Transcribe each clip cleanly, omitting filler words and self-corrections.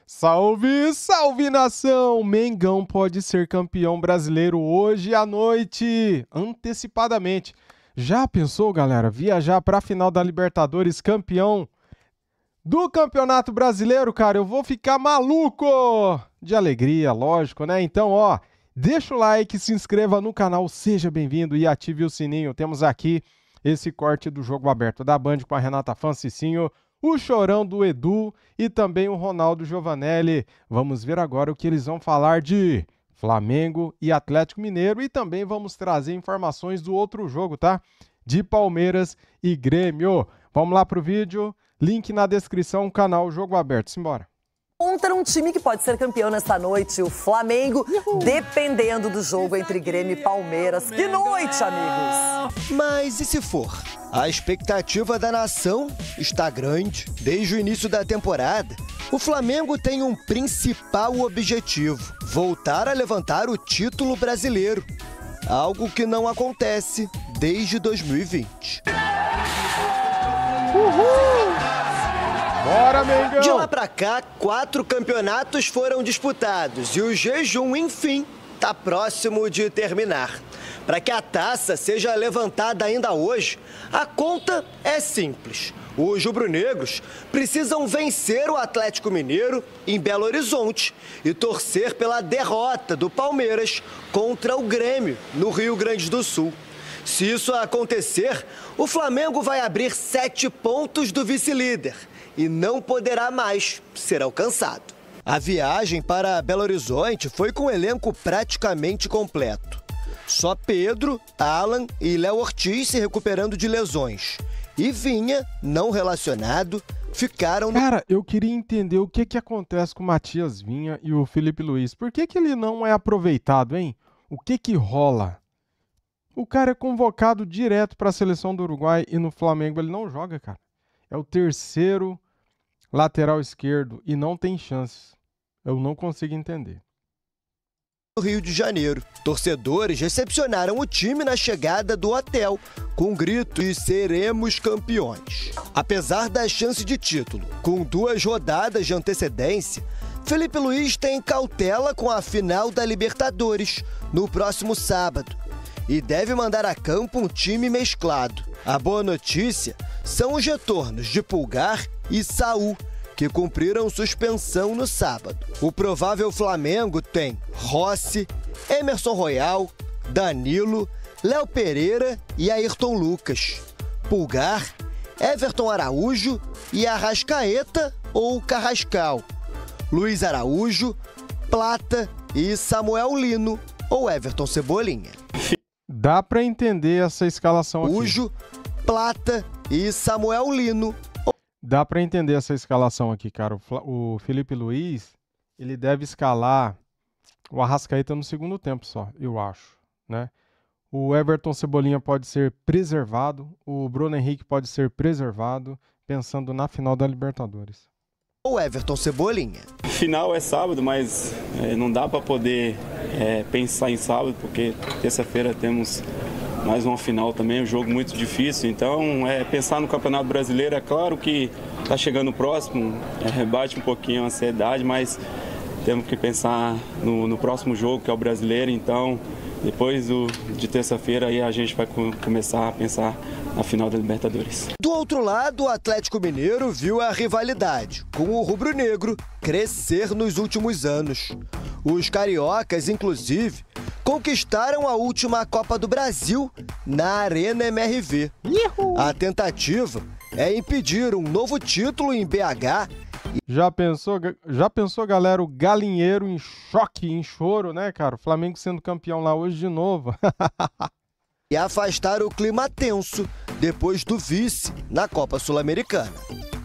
Salve, salve nação! Mengão pode ser campeão brasileiro hoje à noite, antecipadamente. Já pensou, galera, viajar para a final da Libertadores, campeão do Campeonato Brasileiro, cara? Eu vou ficar maluco de alegria, lógico, né? Então, ó, deixa o like, se inscreva no canal, seja bem-vindo e ative o sininho. Temos aqui esse corte do Jogo Aberto da Band com a Renata Francicinho, o Chorão do Edu e também o Ronaldo Giovanelli. Vamos ver agora o que eles vão falar de Flamengo e Atlético Mineiro e também vamos trazer informações do outro jogo, tá? De Palmeiras e Grêmio. Vamos lá pro vídeo, link na descrição, canal Jogo Aberto. Simbora. Contra um time que pode ser campeão nesta noite, o Flamengo, dependendo do jogo entre Grêmio e Palmeiras. Que noite, amigos! Mas e se for? A expectativa da nação está grande. Desde o início da temporada, o Flamengo tem um principal objetivo: voltar a levantar o título brasileiro. Algo que não acontece desde 2020. Uhul! Bora, Mengão! De lá pra cá, 4 campeonatos foram disputados e o jejum, enfim, tá próximo de terminar. Para que a taça seja levantada ainda hoje, a conta é simples. Os rubro-negros precisam vencer o Atlético Mineiro em Belo Horizonte e torcer pela derrota do Palmeiras contra o Grêmio, no Rio Grande do Sul. Se isso acontecer, o Flamengo vai abrir 7 pontos do vice-líder e não poderá mais ser alcançado. A viagem para Belo Horizonte foi com o elenco praticamente completo. Só Pedro, Alan e Léo Ortiz se recuperando de lesões. E Vinha, não relacionado, ficaram... Cara, eu queria entender o que acontece com o Matias Vinha e o Felipe Luiz. Por que ele não é aproveitado, hein? O que rola? O cara é convocado direto para a seleção do Uruguai e no Flamengo ele não joga, cara. É o terceiro lateral esquerdo e não tem chances. Eu não consigo entender. No Rio de Janeiro, torcedores recepcionaram o time na chegada do hotel com grito de seremos campeões. Apesar da chance de título, com 2 rodadas de antecedência, Felipe Luiz tem cautela com a final da Libertadores no próximo sábado e deve mandar a campo um time mesclado. A boa notícia são os retornos de Pulgar e Saul, que cumpriram suspensão no sábado. O provável Flamengo tem Rossi, Emerson Royal, Danilo, Léo Pereira e Ayrton Lucas. Pulgar, Everton Araújo e Arrascaeta ou Carrascal. Luiz Araújo, Plata e Samuel Lino ou Everton Cebolinha. Dá pra entender essa escalação aqui. Araújo, Plata e Samuel Lino. Dá pra entender essa escalação aqui, cara. O Felipe Luiz, ele deve escalar o Arrascaeta no segundo tempo só, eu acho, né? O Everton Cebolinha pode ser preservado, o Bruno Henrique pode ser preservado, pensando na final da Libertadores. O Everton Cebolinha. Final é sábado, mas não dá para poder pensar em sábado, porque terça-feira temos mais uma final também, um jogo muito difícil. Então, pensar no Campeonato Brasileiro, é claro que está chegando próximo, bate um pouquinho a ansiedade, mas temos que pensar no próximo jogo, que é o Brasileiro. Então, depois de terça-feira, aí a gente vai começar a pensar na final da Libertadores. Do outro lado, o Atlético Mineiro viu a rivalidade com o rubro-negro crescer nos últimos anos. Os cariocas, inclusive, conquistaram a última Copa do Brasil na Arena MRV. A tentativa é impedir um novo título em BH. Já pensou, galera, o galinheiro em choque, em choro, né, cara? O Flamengo sendo campeão lá hoje de novo. E afastar o clima tenso depois do vice na Copa Sul-Americana.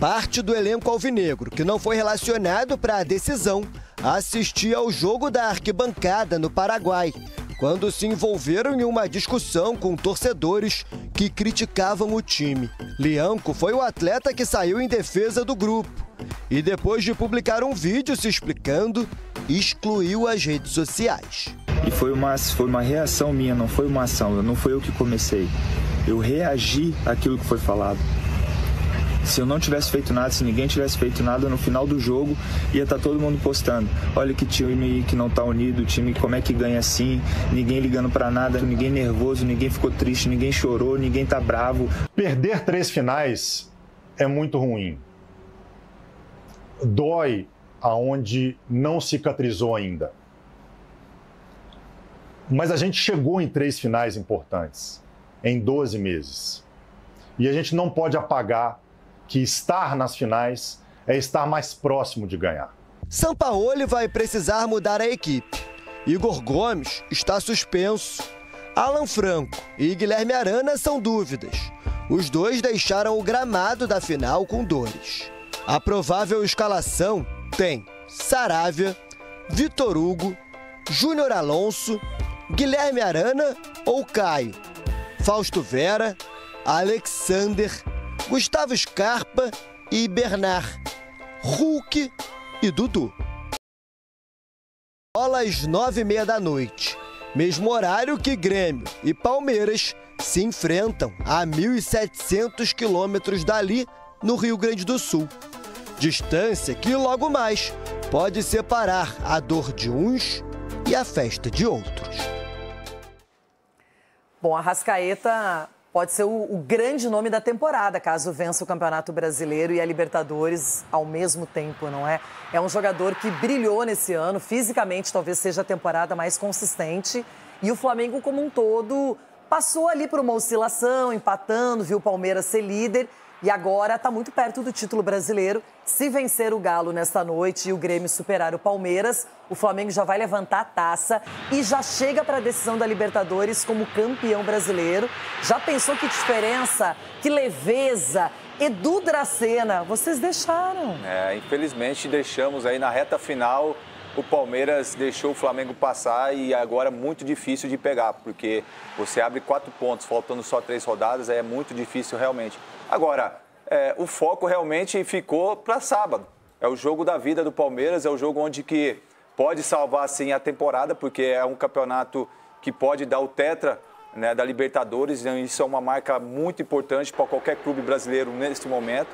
Parte do elenco alvinegro, que não foi relacionado para a decisão, assistia ao jogo da arquibancada no Paraguai, quando se envolveram em uma discussão com torcedores que criticavam o time. Lianco foi o atleta que saiu em defesa do grupo e, depois de publicar um vídeo se explicando, excluiu as redes sociais. E foi uma reação minha, não foi uma ação, não foi eu que comecei. Eu reagi àquilo que foi falado. Se eu não tivesse feito nada, se ninguém tivesse feito nada, no final do jogo ia estar todo mundo postando. Olha que time que não tá unido, time como é que ganha assim, ninguém ligando para nada, ninguém nervoso, ninguém ficou triste, ninguém chorou, ninguém tá bravo. Perder 3 finais é muito ruim. Dói aonde não cicatrizou ainda. Mas a gente chegou em 3 finais importantes, em 12 meses. E a gente não pode apagar que estar nas finais é estar mais próximo de ganhar. Sampaoli vai precisar mudar a equipe. Igor Gomes está suspenso. Alan Franco e Guilherme Arana são dúvidas. Os dois deixaram o gramado da final com dores. A provável escalação tem Saravia, Vitor Hugo, Júnior Alonso, Guilherme Arana ou Caio, Fausto Vera, Alexander, Gustavo Scarpa e Bernard, Hulk e Dudu. Bola às 9h30 da noite, mesmo horário que Grêmio e Palmeiras se enfrentam a 1.700 quilômetros dali, no Rio Grande do Sul. Distância que logo mais pode separar a dor de uns e a festa de outros. Bom, Arrascaeta pode ser o grande nome da temporada, caso vença o Campeonato Brasileiro e a Libertadores ao mesmo tempo, não é? É um jogador que brilhou nesse ano, fisicamente talvez seja a temporada mais consistente. E o Flamengo como um todo passou ali por uma oscilação, empatando, viu o Palmeiras ser líder. E agora está muito perto do título brasileiro. Se vencer o Galo nesta noite e o Grêmio superar o Palmeiras, o Flamengo já vai levantar a taça e já chega para a decisão da Libertadores como campeão brasileiro. Já pensou que diferença, que leveza? Edu Dracena, vocês deixaram. Infelizmente deixamos aí na reta final. O Palmeiras deixou o Flamengo passar e agora é muito difícil de pegar, porque você abre 4 pontos, faltando só 3 rodadas, aí é muito difícil realmente. Agora, o foco realmente ficou para sábado. É o jogo da vida do Palmeiras, é o jogo onde que pode salvar, sim, a temporada, porque é um campeonato que pode dar o tetra, né, da Libertadores. Isso é uma marca muito importante para qualquer clube brasileiro neste momento.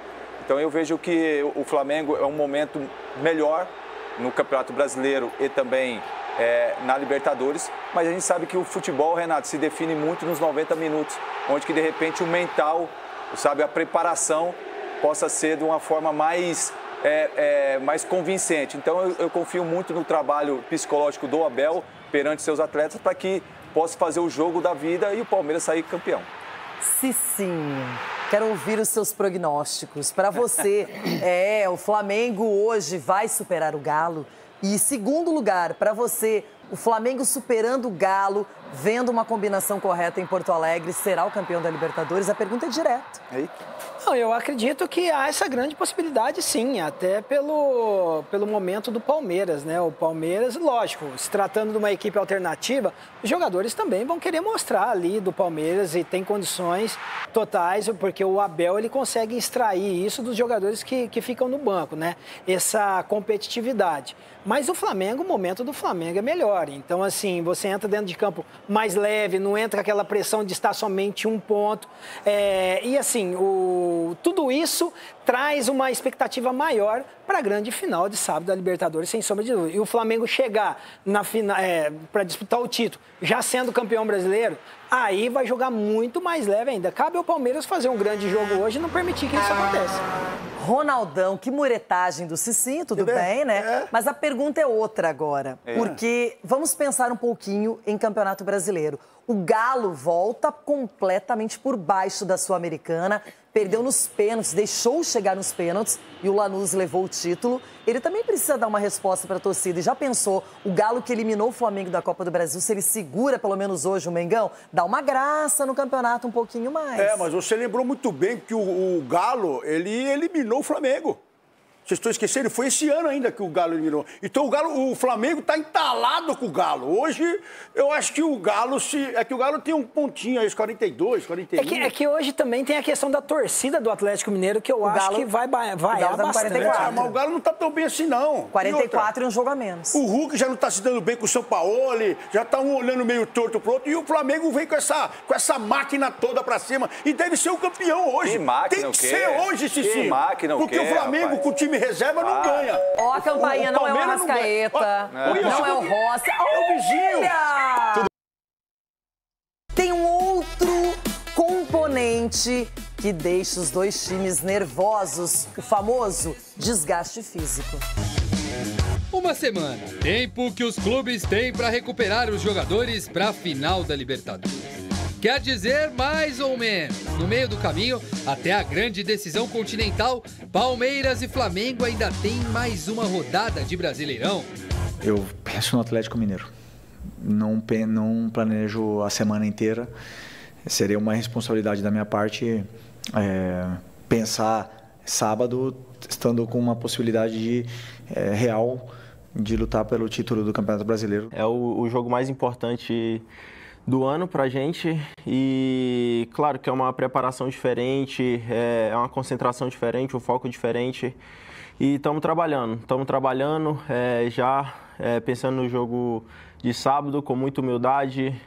Então eu vejo que o Flamengo é um momento melhor no Campeonato Brasileiro e também na Libertadores, mas a gente sabe que o futebol, Renato, se define muito nos 90 minutos, onde que de repente o mental, sabe, a preparação possa ser de uma forma mais convincente. Então eu confio muito no trabalho psicológico do Abel perante seus atletas para que possa fazer o jogo da vida e o Palmeiras sair campeão. Cicinho, quero ouvir os seus prognósticos. Para você, o Flamengo hoje vai superar o Galo? E segundo lugar, para você, o Flamengo superando o Galo, vendo uma combinação correta em Porto Alegre, será o campeão da Libertadores? A pergunta é direta. Não, eu acredito que há essa grande possibilidade, sim, até pelo momento do Palmeiras, né? O Palmeiras, lógico, se tratando de uma equipe alternativa, os jogadores também vão querer mostrar ali do Palmeiras e tem condições totais, porque o Abel, ele consegue extrair isso dos jogadores que ficam no banco, né? Essa competitividade. Mas o Flamengo, o momento do Flamengo é melhor. Então, assim, você entra dentro de campo mais leve, não entra aquela pressão de estar somente 1 ponto. E, assim, tudo isso traz uma expectativa maior para a grande final de sábado da Libertadores, sem sombra de dúvida. E o Flamengo chegar na final para disputar o título, já sendo campeão brasileiro, aí vai jogar muito mais leve ainda. Cabe ao Palmeiras fazer um grande jogo hoje e não permitir que isso aconteça. Ronaldão, que muretagem do Cicinho, tudo bem, né? Mas a pergunta é outra agora, porque vamos pensar um pouquinho em Campeonato Brasileiro. O Galo volta completamente por baixo da Sul-Americana, perdeu nos pênaltis, deixou chegar nos pênaltis e o Lanús levou o título. Ele também precisa dar uma resposta para a torcida. E já pensou, o Galo que eliminou o Flamengo da Copa do Brasil, se ele segura pelo menos hoje o Mengão, dá uma graça no campeonato um pouquinho mais. Mas você lembrou muito bem que o Galo, ele eliminou o Flamengo. Vocês estão esquecendo, foi esse ano ainda que o Galo eliminou. Então o Flamengo está entalado com o Galo. Hoje, eu acho que o Galo que o Galo tem um pontinho aí, os 42, 41. É que hoje também tem a questão da torcida do Atlético Mineiro, que eu acho que vai bastante. Mas o Galo não está tão bem assim, não. 44 e um jogo a menos. O Hulk já não está se dando bem com o São Paulo, já está um olhando meio torto pro outro. E o Flamengo vem com essa máquina toda para cima. E deve ser o campeão hoje. Que máquina, tem que ser hoje, Cicinho. Que máquina, porque o Flamengo, rapaz, com o time reserva, não ganha. Ó, a campainha não é o Arrascaeta, não é o Rossi. É o vizinho. Tem um outro componente que deixa os dois times nervosos, o famoso desgaste físico. Uma semana, tempo que os clubes têm para recuperar os jogadores para a final da Libertadores. Quer dizer, mais ou menos, no meio do caminho, até a grande decisão continental, Palmeiras e Flamengo ainda têm mais uma rodada de Brasileirão. Eu penso no Atlético Mineiro. Não planejo a semana inteira. Seria uma responsabilidade da minha parte pensar sábado, estando com uma possibilidade real de lutar pelo título do Campeonato Brasileiro. É o jogo mais importante do ano pra gente e claro que é uma preparação diferente, é uma concentração diferente, um foco diferente e estamos trabalhando já pensando no jogo de sábado com muita humildade,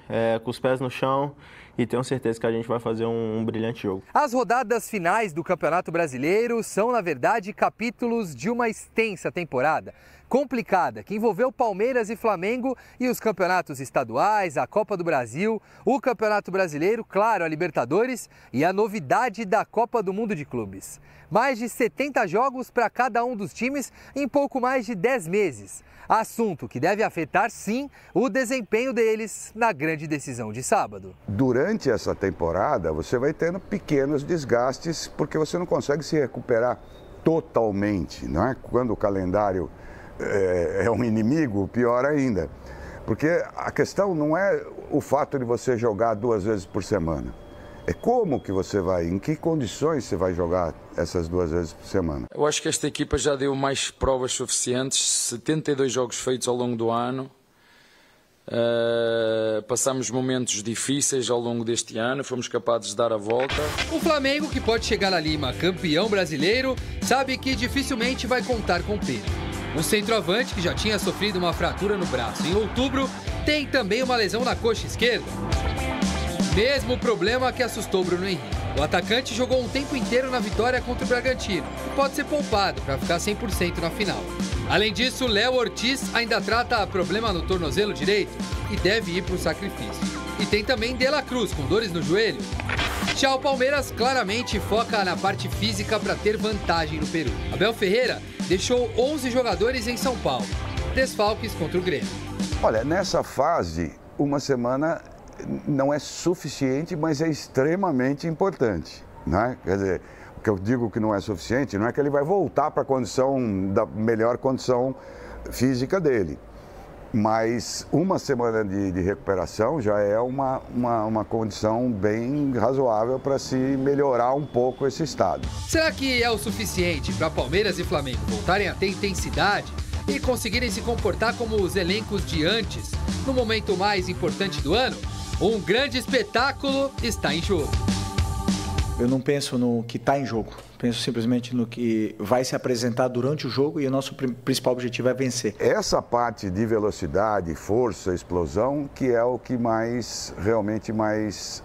com os pés no chão e tenho certeza que a gente vai fazer um brilhante jogo. As rodadas finais do Campeonato Brasileiro são, na verdade, capítulos de uma extensa temporada complicada, que envolveu Palmeiras e Flamengo e os campeonatos estaduais, a Copa do Brasil, o Campeonato Brasileiro, claro, a Libertadores e a novidade da Copa do Mundo de Clubes. Mais de 70 jogos para cada um dos times em pouco mais de 10 meses. Assunto que deve afetar, sim, o desempenho deles na grande decisão de sábado. Durante essa temporada, você vai tendo pequenos desgastes, porque você não consegue se recuperar totalmente, não é? Quando o calendário é um inimigo, pior ainda. Porque a questão não é o fato de você jogar 2 vezes por semana. É como que você vai, em que condições você vai jogar essas 2 vezes por semana. Eu acho que esta equipa já deu mais provas suficientes, 72 jogos feitos ao longo do ano. Passamos momentos difíceis ao longo deste ano, fomos capazes de dar a volta. O Flamengo, que pode chegar a Lima campeão brasileiro, sabe que dificilmente vai contar com Pedro. O centroavante, que já tinha sofrido uma fratura no braço em outubro, tem também uma lesão na coxa esquerda. Mesmo problema que assustou Bruno Henrique. O atacante jogou um tempo inteiro na vitória contra o Bragantino e pode ser poupado para ficar 100% na final. Além disso, Léo Ortiz ainda trata problema no tornozelo direito e deve ir para o sacrifício. E tem também De La Cruz, com dores no joelho. Já o Palmeiras claramente foca na parte física para ter vantagem no Peru. Abel Ferreira deixou 11 jogadores em São Paulo. Desfalques contra o Grêmio. Olha, nessa fase, uma semana não é suficiente, mas é extremamente importante, né? Quer dizer, o que eu digo que não é suficiente não é que ele vai voltar para a condição, da melhor condição física dele. Mas uma semana de recuperação já é uma condição bem razoável para se melhorar um pouco esse estado. Será que é o suficiente para Palmeiras e Flamengo voltarem a ter intensidade e conseguirem se comportar como os elencos de antes, no momento mais importante do ano? Um grande espetáculo está em jogo. Eu não penso no que está em jogo, penso simplesmente no que vai se apresentar durante o jogo e o nosso principal objetivo é vencer. Essa parte de velocidade, força, explosão, que é o que realmente mais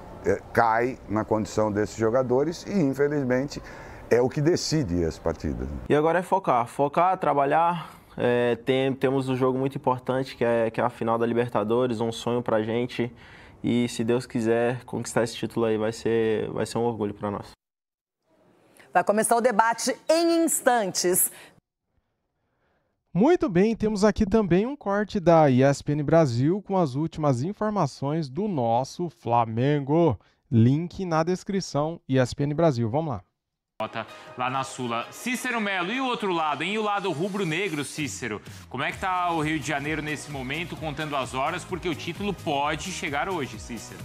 cai na condição desses jogadores e, infelizmente, é o que decide as partidas. E agora é focar, trabalhar. Temos um jogo muito importante que é a final da Libertadores, um sonho pra gente. E se Deus quiser conquistar esse título aí, vai ser um orgulho para nós. Vai começar o debate em instantes. Muito bem, temos aqui também um corte da ESPN Brasil com as últimas informações do nosso Flamengo. Link na descrição, ESPN Brasil. Vamos lá. Lá na Sula, Cícero Melo, e o outro lado, hein? E o lado rubro-negro, Cícero? Como é que tá o Rio de Janeiro nesse momento, contando as horas, porque o título pode chegar hoje, Cícero?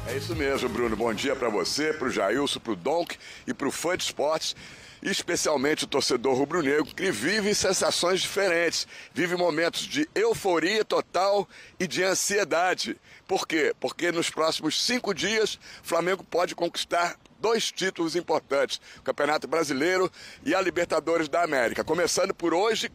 É isso mesmo, Bruno. Bom dia para você, para o Jailson, para o Donk e para o Fã de Esportes. especialmente o torcedor rubro-negro, que vive sensações diferentes, vive momentos de euforia total e de ansiedade. Por quê? Porque nos próximos 5 dias, o Flamengo pode conquistar 2 títulos importantes, o Campeonato Brasileiro e a Libertadores da América. Começando por hoje,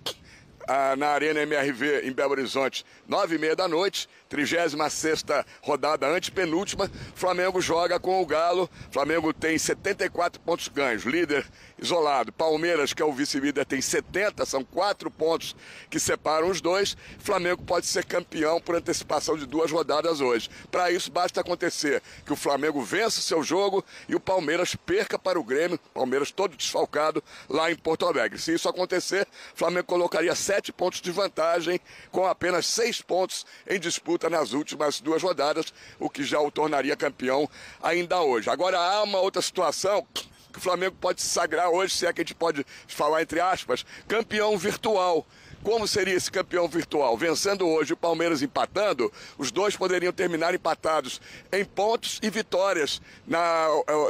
na Arena MRV em Belo Horizonte, 9h30 da noite, 36ª rodada antepenúltima, Flamengo joga com o Galo. Flamengo tem 74 pontos ganhos, líder isolado. Palmeiras, que é o vice-líder, tem 70, são 4 pontos que separam os dois. Flamengo pode ser campeão por antecipação de 2 rodadas hoje. Para isso, basta acontecer que o Flamengo vença o seu jogo e o Palmeiras perca para o Grêmio, Palmeiras todo desfalcado, lá em Porto Alegre. Se isso acontecer, o Flamengo colocaria 7 pontos de vantagem, com apenas 6 pontos em disputa nas últimas 2 rodadas, o que já o tornaria campeão ainda hoje. Agora, há uma outra situação que o Flamengo pode se sagrar hoje, se é que a gente pode falar entre aspas, campeão virtual. Como seria esse campeão virtual? Vencendo hoje o Palmeiras empatando, os dois poderiam terminar empatados em pontos e vitórias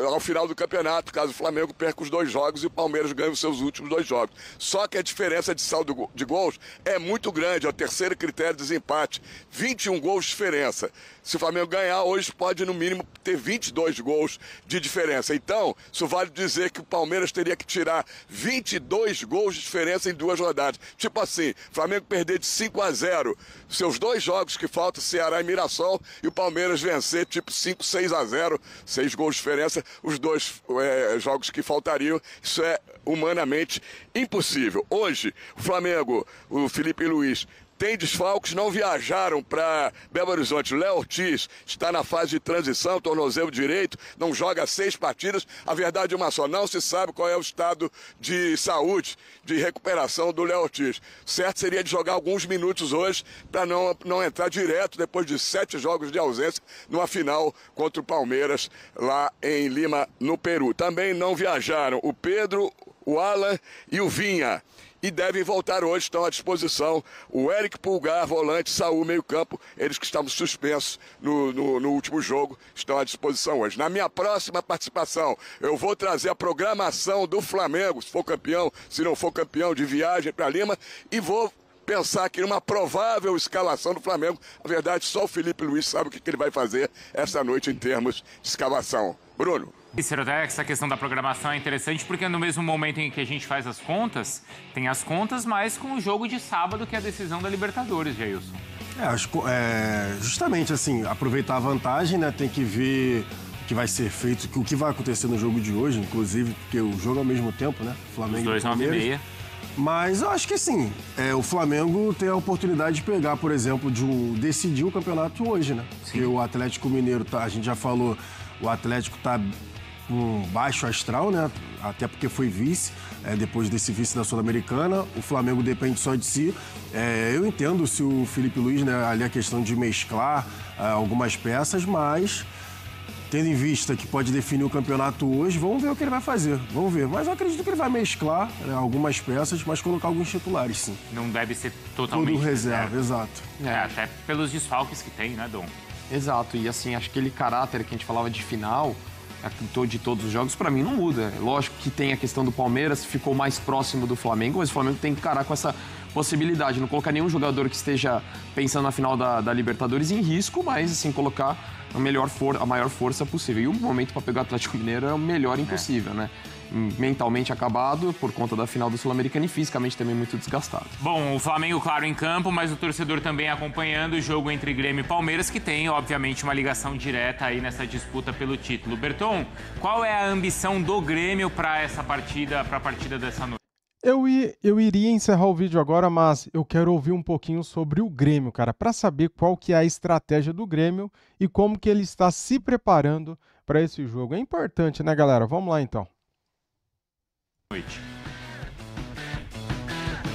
ao final do campeonato, caso o Flamengo perca os 2 jogos e o Palmeiras ganhe os seus últimos 2 jogos. Só que a diferença de saldo de gols é muito grande, é o terceiro critério de desempate, 21 gols de diferença. Se o Flamengo ganhar hoje, pode no mínimo ter 22 gols de diferença. Então, isso vale dizer que o Palmeiras teria que tirar 22 gols de diferença em 2 rodadas. Tipo assim, Flamengo perder de 5-0 seus 2 jogos que faltam, Ceará e Mirassol, e o Palmeiras vencer tipo 5-6-0, 6 gols de diferença, os 2 jogos que faltariam. Isso é humanamente impossível. Hoje, o Flamengo, o Felipe Luiz, tem desfalques, não viajaram para Belo Horizonte. Léo Ortiz está na fase de transição, tornozelo direito, não joga 6 partidas. A verdade é uma só, não se sabe qual é o estado de saúde, de recuperação do Léo Ortiz. Certo seria de jogar alguns minutos hoje para não entrar direto depois de 7 jogos de ausência numa final contra o Palmeiras lá em Lima, no Peru. Também não viajaram o Pedro, o Alan e o Vinha. E devem voltar hoje, estão à disposição o Eric Pulgar, volante, Saúl, meio campo, eles que estavam suspensos no último jogo, estão à disposição hoje. Na minha próxima participação, eu vou trazer a programação do Flamengo, se for campeão, se não for campeão, de viagem para Lima, e vou pensar aqui numa provável escalação do Flamengo. Na verdade, só o Felipe Luiz sabe o que ele vai fazer essa noite em termos de escalação. Bruno. Cícero, até essa questão da programação é interessante porque no mesmo momento em que a gente faz as contas, tem as contas, mas com o jogo de sábado, que é a decisão da Libertadores, Jailson. Justamente assim, aproveitar a vantagem, né? Tem que ver o que vai ser feito, o que vai acontecer no jogo de hoje, inclusive, porque o jogo é ao mesmo tempo, né? Flamengo os dois 9h30. Mas eu acho que assim, o Flamengo tem a oportunidade de pegar, por exemplo, decidir o campeonato hoje, né? Sim. Porque o Atlético Mineiro, a gente já falou, o Atlético tá com baixo astral, né? Até porque foi vice, depois desse vice da Sul-Americana. O Flamengo depende só de si. Eu entendo se o Felipe Luiz, né, ali a questão de mesclar algumas peças, mas tendo em vista que pode definir o campeonato hoje, vamos ver o que ele vai fazer. Vamos ver. Mas eu acredito que ele vai mesclar algumas peças, mas colocar alguns titulares, sim. Não deve ser totalmente tudo reserva, exato. Até pelos desfalques que tem, né, Dom? Exato. E assim, acho que aquele caráter que a gente falava de final, de todos os jogos, para mim não muda. Lógico que tem a questão do Palmeiras, ficou mais próximo do Flamengo, mas o Flamengo tem que encarar com essa possibilidade. Não colocar nenhum jogador que esteja pensando na final da Libertadores em risco, mas assim, colocar a maior força possível. E o momento para pegar o Atlético Mineiro é o melhor impossível, né? Mentalmente acabado por conta da final do Sul-Americano e fisicamente também muito desgastado. Bom, o Flamengo, claro, em campo, mas o torcedor também acompanhando o jogo entre Grêmio e Palmeiras, que tem, obviamente, uma ligação direta aí nessa disputa pelo título. Berton, qual é a ambição do Grêmio para essa partida, para a partida dessa noite? Eu iria encerrar o vídeo agora, mas eu quero ouvir um pouquinho sobre o Grêmio, cara, para saber qual que é a estratégia do Grêmio e como que ele está se preparando para esse jogo. É importante, né, galera? Vamos lá, então.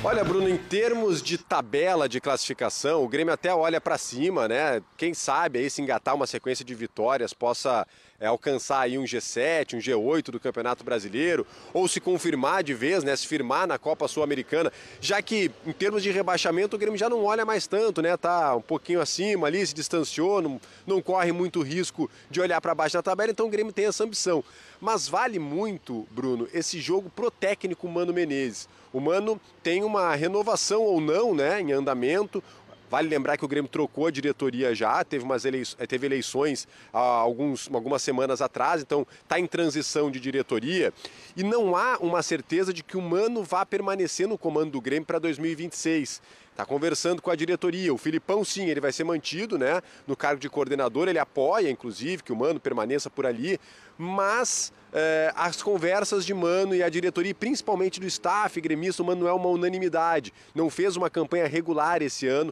Olha, Bruno, em termos de tabela de classificação, o Grêmio até olha para cima, né? Quem sabe aí se engatar uma sequência de vitórias possa alcançar aí um G7, um G8 do Campeonato Brasileiro, ou se confirmar de vez, né? Se firmar na Copa Sul-Americana, já que em termos de rebaixamento o Grêmio já não olha mais tanto, né? Tá um pouquinho acima ali, se distanciou, não corre muito risco de olhar para baixo na tabela, então o Grêmio tem essa ambição. Mas vale muito, Bruno, esse jogo pro técnico Mano Menezes. O Mano tem uma renovação ou não, né, em andamento. Vale lembrar que o Grêmio trocou a diretoria já, teve eleições algumas semanas atrás, então está em transição de diretoria. E não há uma certeza de que o Mano vá permanecer no comando do Grêmio para 2026. Está conversando com a diretoria. O Filipão, sim, ele vai ser mantido, né, no cargo de coordenador. Ele apoia, inclusive, que o Mano permaneça por ali. Mas as conversas de Mano e a diretoria, principalmente do staff gremista, o Mano não é uma unanimidade. Não fez uma campanha regular esse ano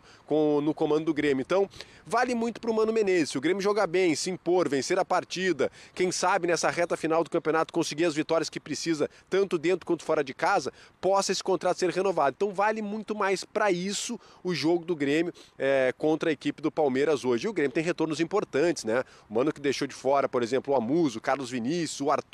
no comando do Grêmio. Então, vale muito para o Mano Menezes. Se o Grêmio jogar bem, se impor, vencer a partida, quem sabe nessa reta final do campeonato conseguir as vitórias que precisa, tanto dentro quanto fora de casa, possa esse contrato ser renovado. Então, vale muito mais para isso o jogo do Grêmio contra a equipe do Palmeiras hoje. E o Grêmio tem retornos importantes, né? O Mano que deixou de fora, por exemplo, o Amuso, o Carlos Vinícius, o Arthur,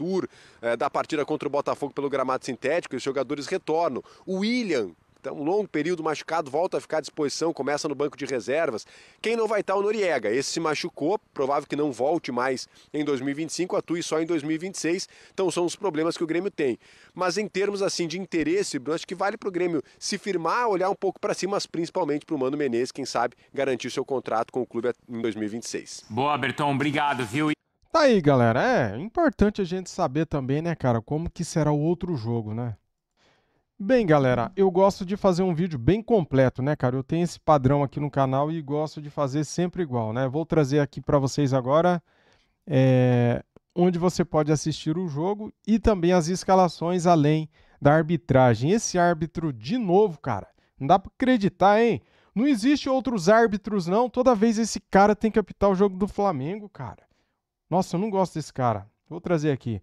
da partida contra o Botafogo pelo gramado sintético, os jogadores retornam. O William, então, um longo período machucado, volta a ficar à disposição, começa no banco de reservas. Quem não vai estar é o Noriega. Esse se machucou, provável que não volte mais em 2025, atue só em 2026. Então são os problemas que o Grêmio tem. Mas em termos assim de interesse, acho que vale para o Grêmio se firmar, olhar um pouco para cima, mas principalmente para o Mano Menezes, quem sabe garantir seu contrato com o clube em 2026. Boa, Berton, obrigado, viu? Tá aí, galera. É importante a gente saber também, né, cara, como que será o outro jogo, né? Bem, galera, eu gosto de fazer um vídeo bem completo, né, cara? Eu tenho esse padrão aqui no canal e gosto de fazer sempre igual, né? Vou trazer aqui para vocês agora onde você pode assistir o jogo e também as escalações além da arbitragem. Esse árbitro, de novo, cara, não dá para acreditar, hein? Não existe outros árbitros, não. Toda vez esse cara tem que apitar o jogo do Flamengo, cara. Nossa, eu não gosto desse cara. Vou trazer aqui.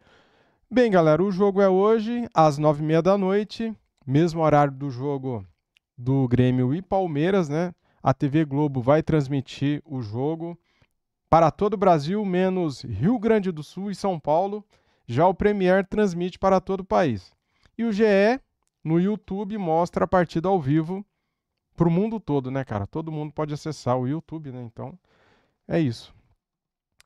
Bem, galera, o jogo é hoje, às 9h30 da noite. Mesmo horário do jogo do Grêmio e Palmeiras, né? A TV Globo vai transmitir o jogo para todo o Brasil, menos Rio Grande do Sul e São Paulo. Já o Premier transmite para todo o país. E o GE, no YouTube, mostra a partida ao vivo para o mundo todo, né, cara? Todo mundo pode acessar o YouTube, né? Então, é isso.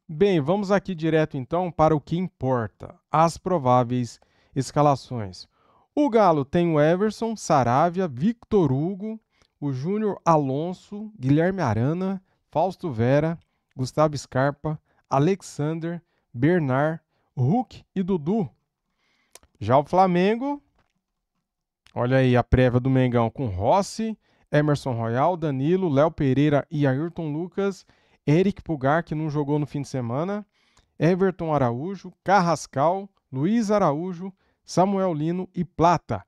Bem, vamos aqui direto então para o que importa, as prováveis escalações. O Galo tem o Everson, Saravia, Victor Hugo, o Júnior Alonso, Guilherme Arana, Fausto Vera, Gustavo Scarpa, Alexander, Bernard, Hulk e Dudu. Já o Flamengo, olha aí a prévia do Mengão com Rossi, Emerson Royal, Danilo, Léo Pereira e Ayrton Lucas, Eric Pulgar, que não jogou no fim de semana, Everton Araújo, Carrascal, Luiz Araújo, Samuel Lino e Plata.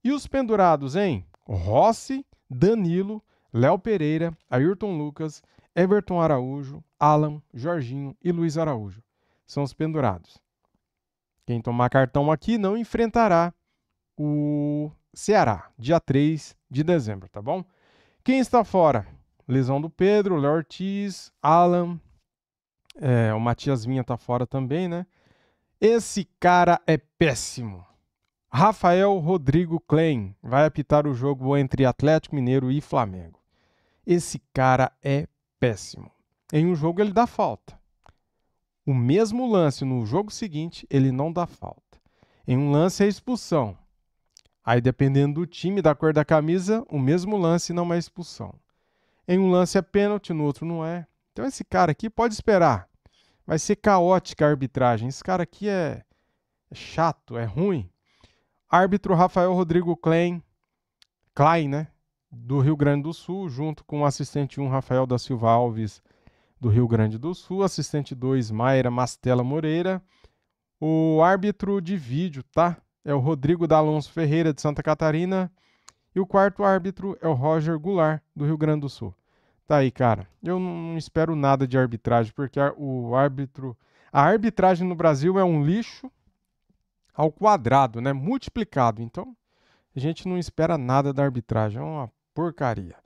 E os pendurados, hein? Rossi, Danilo, Léo Pereira, Ayrton Lucas, Everton Araújo, Alan, Jorginho e Luiz Araújo. São os pendurados. Quem tomar cartão aqui não enfrentará o Ceará, dia 3 de dezembro, tá bom? Quem está fora? Lesão do Pedro, Léo Ortiz, Alan, o Matias Vinha tá fora também, né? Esse cara é péssimo. Rafael Rodrigo Klein vai apitar o jogo entre Atlético Mineiro e Flamengo. Esse cara é péssimo. Em um jogo ele dá falta. O mesmo lance no jogo seguinte ele não dá falta. Em um lance é expulsão. Aí dependendo do time, da cor da camisa, o mesmo lance não é expulsão. Em um lance é pênalti, no outro não é. Então esse cara aqui pode esperar. Vai ser caótica a arbitragem. Esse cara aqui é chato, é ruim. Árbitro Rafael Rodrigo Klein, né? Do Rio Grande do Sul, junto com o assistente 1 Rafael da Silva Alves, do Rio Grande do Sul. Assistente 2 Mayra Mastella Moreira. O árbitro de vídeo, tá? É o Rodrigo D'Alonso Ferreira, de Santa Catarina. E o quarto árbitro é o Roger Goulart, do Rio Grande do Sul. Tá aí, cara. Eu não espero nada de arbitragem, porque a arbitragem no Brasil é um lixo ao quadrado, né? Multiplicado. Então, A gente não espera nada da arbitragem, é uma porcaria.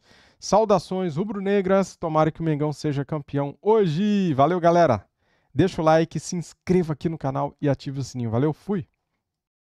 Saudações rubro-negras, tomara que o Mengão seja campeão hoje. Valeu, galera. Deixa o like, se inscreva aqui no canal e ative o sininho. Valeu, fui!